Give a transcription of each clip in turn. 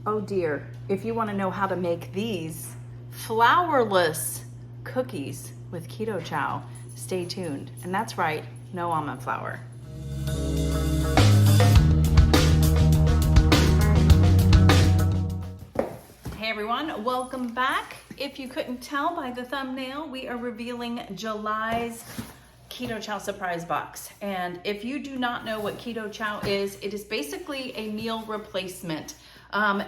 Oh dear, if you want to know how to make these flourless cookies with keto chow, stay tuned. And that's right, no almond flour. Hey everyone, welcome back. If you couldn't tell by the thumbnail, we are revealing July's Keto Chow surprise box. And if you do not know what Keto Chow is, it is basically a meal replacement.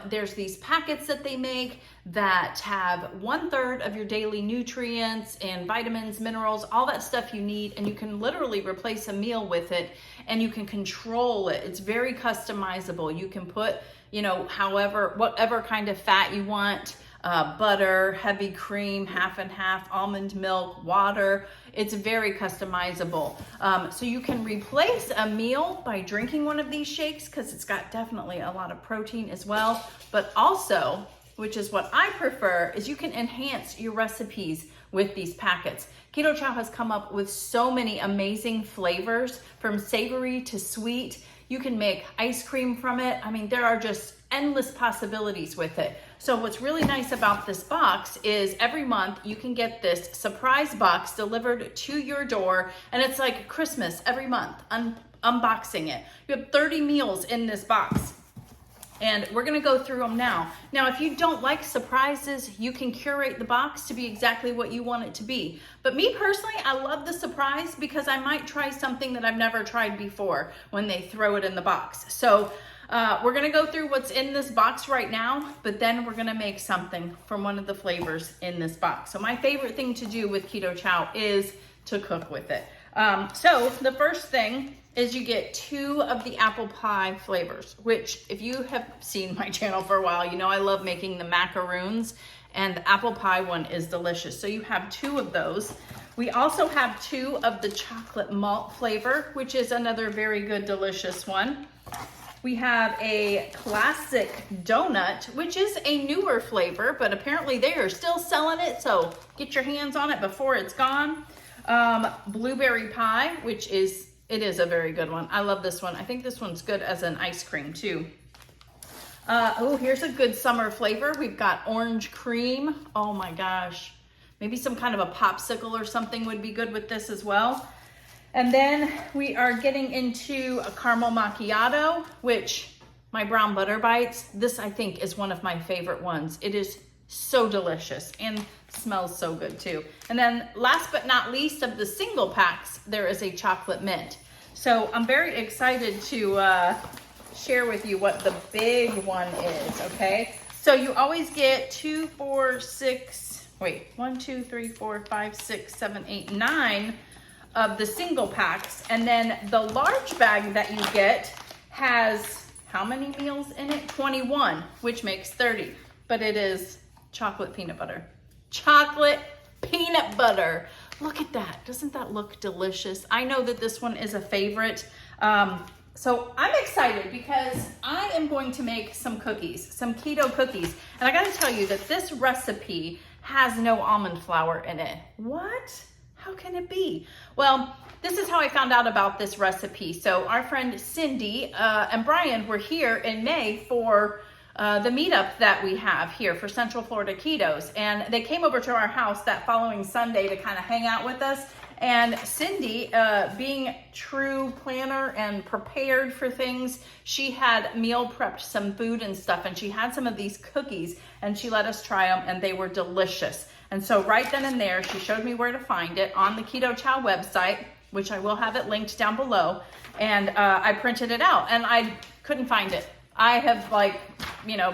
There's these packets that they make that have 1/3 of your daily nutrients and vitamins, minerals, all that stuff you need, and you can literally replace a meal with it, and you can control it. It's very customizable. You can put, whatever kind of fat you want, butter, heavy cream, half and half, almond milk, water. It's very customizable. So you can replace a meal by drinking one of these shakes because it's got definitely a lot of protein as well. But also, which is what I prefer, is you can enhance your recipes with these packets. Keto Chow has come up with so many amazing flavors, from savory to sweet. You can make ice cream from it. I mean, there are just endless possibilities with it. So what's really nice about this box is every month you can get this surprise box delivered to your door, and it's like Christmas every month, unboxing it. You have 30 meals in this box, and we're gonna go through them now. Now, if you don't like surprises, you can curate the box to be exactly what you want it to be. But me personally, I love the surprise because I might try something that I've never tried before when they throw it in the box. So we're gonna go through what's in this box right now, but then we're gonna make something from one of the flavors in this box. So my favorite thing to do with Keto Chow is to cook with it. So the first thing is you get 2 of the apple pie flavors, which if you have seen my channel for a while, you know I love making the macaroons, and the apple pie one is delicious. So you have 2 of those. We also have 2 of the chocolate malt flavor, which is another very good, delicious one. We have a classic donut, which is a newer flavor, but apparently they are still selling it, so get your hands on it before it's gone. Blueberry pie, which is a very good one. I love this one. I think this one's good as an ice cream too. Here's a good summer flavor. We've got orange cream. Oh my gosh. Maybe some kind of a popsicle or something would be good with this as well. And then we are getting into a caramel macchiato, which my brown butter bites. This I think is one of my favorite ones. It is so delicious and smells so good too. And then last but not least of the single packs, there is a chocolate mint. So I'm very excited to share with you what the big one is, okay? So you always get 1, 2, 3, 4, 5, 6, 7, 8, 9 of the single packs. And then the large bag that you get has how many meals in it? 21, which makes 30, but it is chocolate peanut butter. Chocolate peanut butter. Look at that. Doesn't that look delicious? I know that this one is a favorite. So I'm excited because I am going to make some cookies, some keto cookies. And I gotta tell you that this recipe has no almond flour in it. What? How can it be? Well, this is how I found out about this recipe. So our friend Cindy and Brian were here in May for the meetup that we have here for Central Florida Ketos. And they came over to our house that following Sunday to kind of hang out with us. And Cindy, being true planner and prepared for things, she had meal prepped some food and stuff, and she had some of these cookies and she let us try them, and they were delicious. And so right then and there, she showed me where to find it on the Keto Chow website, which I will have it linked down below. And I printed it out and I couldn't find it. I have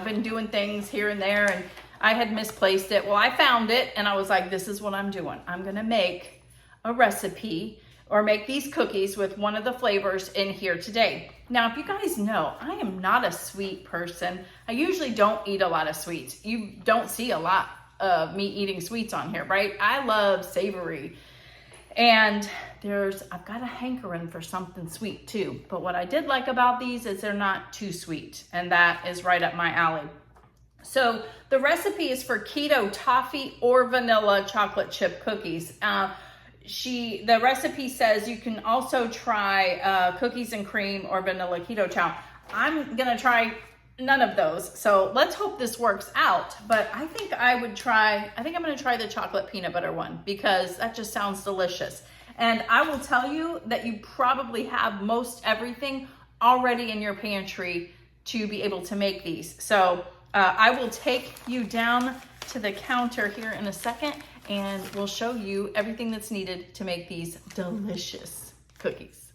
been doing things here and there, and I had misplaced it. Well, I found it and I was like, this is what I'm doing. I'm gonna make a recipe or make these cookies with one of the flavors in here today. Now, if you guys know, I am not a sweet person. I usually don't eat a lot of sweets. You don't see a lot of me eating sweets on here, right? I love savory. And I've got a hankering for something sweet too. But what I did like about these is they're not too sweet, and that is right up my alley. So the recipe is for keto toffee or vanilla chocolate chip cookies. The recipe says you can also try cookies and cream or vanilla keto chow. I'm gonna try none of those. So let's hope this works out. But I think I'm gonna try the chocolate peanut butter one because that just sounds delicious. And I will tell you that you probably have most everything already in your pantry to be able to make these. So I will take you down to the counter here in a second and we'll show you everything that's needed to make these delicious cookies.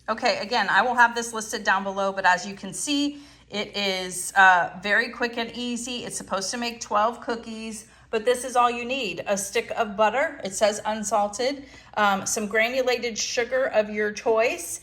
Okay, again, I will have this listed down below, but as you can see, it is very quick and easy. It's supposed to make 12 cookies, but this is all you need. A stick of butter, it says unsalted, some granulated sugar of your choice,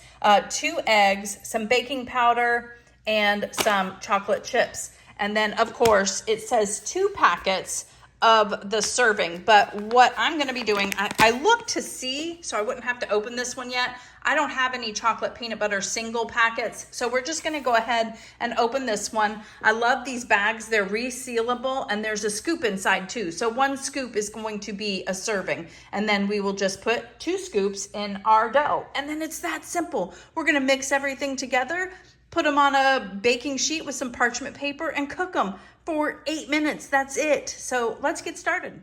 2 eggs, some baking powder, and some chocolate chips. And then, of course, it says 2 packets of the serving. But what I'm going to be doing, I looked to see, so I wouldn't have to open this one yet. I don't have any chocolate peanut butter single packets, so we're just going to go ahead and open this one. I love these bags. They're resealable, and there's a scoop inside too. So 1 scoop is going to be a serving, and then we will just put 2 scoops in our dough. And then it's that simple. We're going to mix everything together, put them on a baking sheet with some parchment paper, and cook them for 8 minutes. That's it. So let's get started.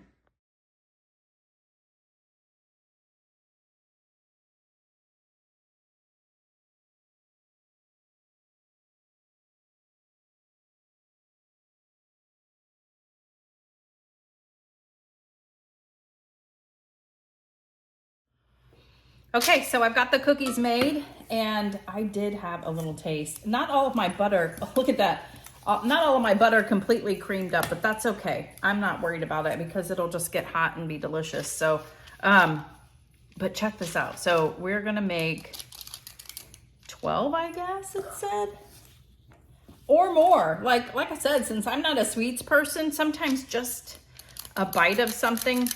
Okay, so I've got the cookies made and I did have a little taste. Not all of my butter, oh, look at that. Not all of my butter completely creamed up, but that's okay. I'm not worried about it because it'll just get hot and be delicious. So, but check this out. So we're gonna make 12, I guess it said, or more. Like I said, since I'm not a sweets person, sometimes just a bite of something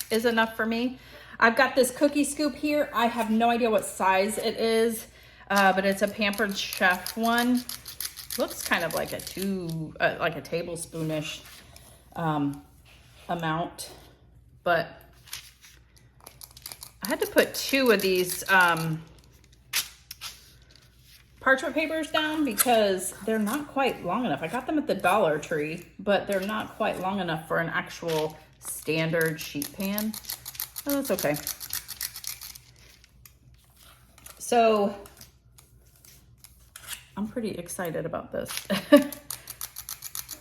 is enough for me. I've got this cookie scoop here. I have no idea what size it is, but it's a Pampered Chef one. Looks kind of like a like a tablespoonish amount, but I had to put 2 of these parchment papers down because they're not quite long enough. I got them at the Dollar Tree, but they're not quite long enough for an actual standard sheet pan. Oh, that's okay. So I'm pretty excited about this.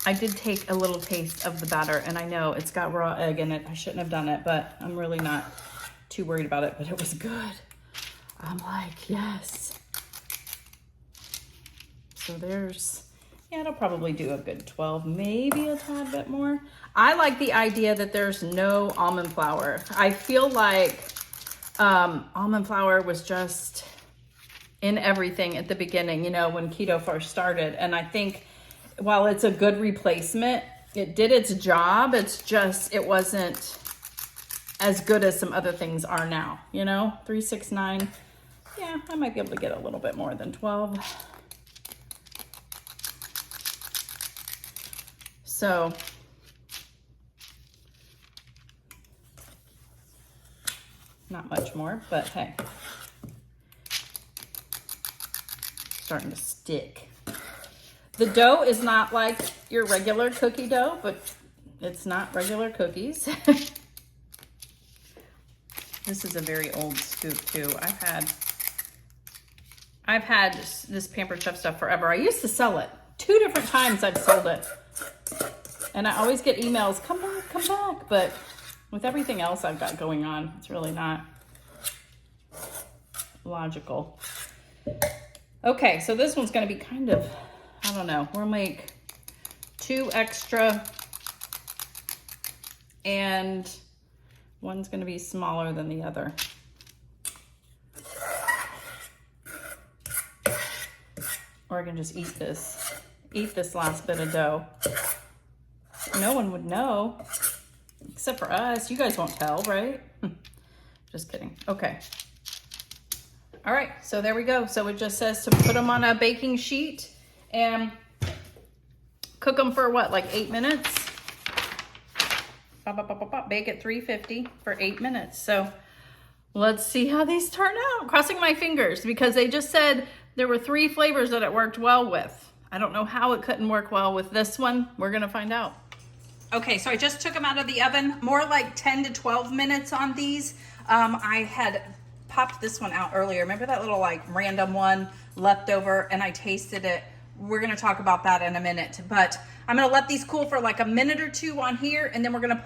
I did take a little taste of the batter, and I know it's got raw egg in it. I shouldn't have done it, but I'm really not too worried about it, but it was good. I'm like, yes. So there's, yeah, it'll probably do a good 12, maybe a tad bit more. I like the idea that there's no almond flour. I feel like almond flour was just in everything at the beginning, you know, when keto first started. And I think while it's a good replacement, it did its job. It's just, it wasn't as good as some other things are now, you know, 3, 6, 9. Yeah, I might be able to get a little bit more than 12. So not much more, but hey, starting to stick. The dough is not like your regular cookie dough, but it's not regular cookies. This is a very old scoop too. I've had this Pampered Chef stuff forever. I used to sell it. 2 different times I've sold it. And I always get emails, come back. But with everything else I've got going on, it's really not logical. Okay, so this one's gonna be kind of, I don't know, we'll make 2 extra and one's gonna be smaller than the other. Or I can just eat this last bit of dough. No one would know, except for us. You guys won't tell, right? Just kidding. Okay. All right, so there we go. So it just says to put them on a baking sheet and cook them for what, like 8 minutes? Bake at 350 for 8 minutes. So let's see how these turn out. Crossing my fingers because they just said there were 3 flavors that it worked well with. I don't know how it couldn't work well with this one. We're gonna find out. Okay, so I just took them out of the oven, more like 10 to 12 minutes on these. I had popped this one out earlier. Remember that little like random one left over, and I tasted it. We're gonna talk about that in a minute, but I'm gonna let these cool for like a minute or two on here, and then we're gonna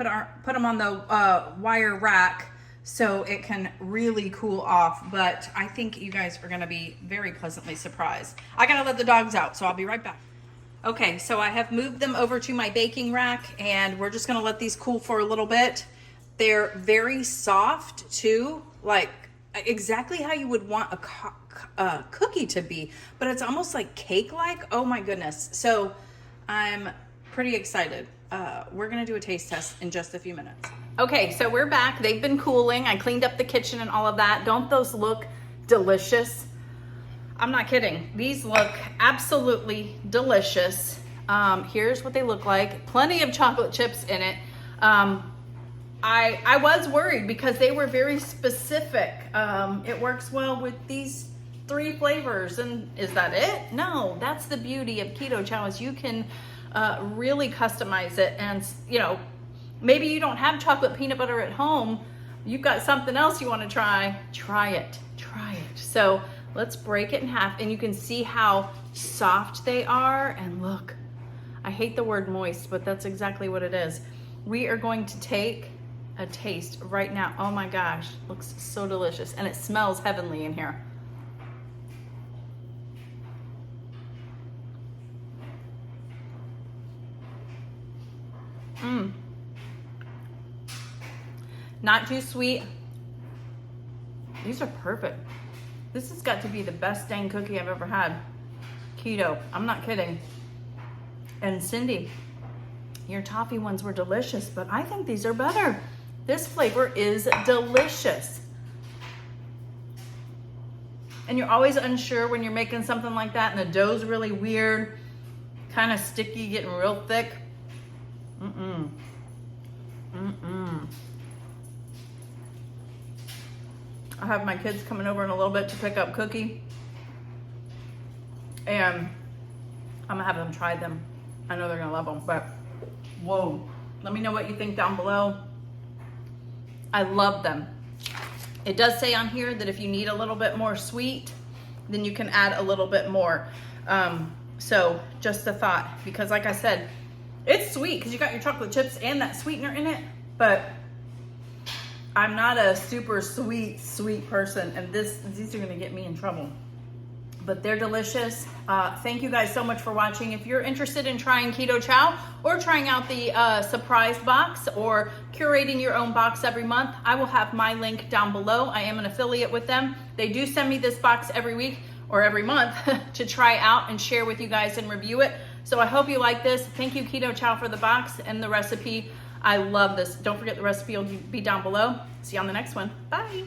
put them on the wire rack so it can really cool off. But I think you guys are gonna be very pleasantly surprised. I gotta let the dogs out, so I'll be right back. Okay, so I have moved them over to my baking rack, and we're just gonna let these cool for a little bit. They're very soft too, like exactly how you would want a cookie to be, but it's almost like cake-like. Oh my goodness. So I'm pretty excited. We're gonna do a taste test in just a few minutes. Okay, so we're back. They've been cooling. I cleaned up the kitchen and all of that. Don't those look delicious? I'm not kidding. These look absolutely delicious. Here's what they look like. Plenty of chocolate chips in it. I was worried because they were very specific. It works well with these 3 flavors, and is that it? No, that's the beauty of Keto Chow, is you can really customize it. And you know, maybe you don't have chocolate peanut butter at home, you've got something else you want to try it. So let's break it in half, and you can see how soft they are. And look, I hate the word moist, but that's exactly what it is. We are going to take a taste right now. Oh my gosh, looks so delicious, and it smells heavenly in here. Not too sweet. These are perfect. This has got to be the best dang cookie I've ever had. Keto, I'm not kidding. And Cindy, your toffee ones were delicious, but I think these are better. This flavor is delicious. And you're always unsure when you're making something like that and the dough's really weird, kind of sticky, getting real thick. I have my kids coming over in a little bit to pick up Cookie, and I'm gonna have them try them. I know they're gonna love them, but whoa. Let me know what you think down below. I love them. It does say on here that if you need a little bit more sweet, then you can add a little bit more. So just a thought, because like I said, it's sweet because you got your chocolate chips and that sweetener in it, but I'm not a super sweet person, and these are gonna get me in trouble. But they're delicious. Thank you guys so much for watching. If you're interested in trying Keto Chow or trying out the Suprise box or curating your own box every month, I will have my link down below. I am an affiliate with them. They do send me this box every week or every month to try out and share with you guys and review it. So I hope you like this. Thank you, Keto Chow, for the box and the recipe. I love this. Don't forget, the recipe will be down below. See you on the next one. Bye.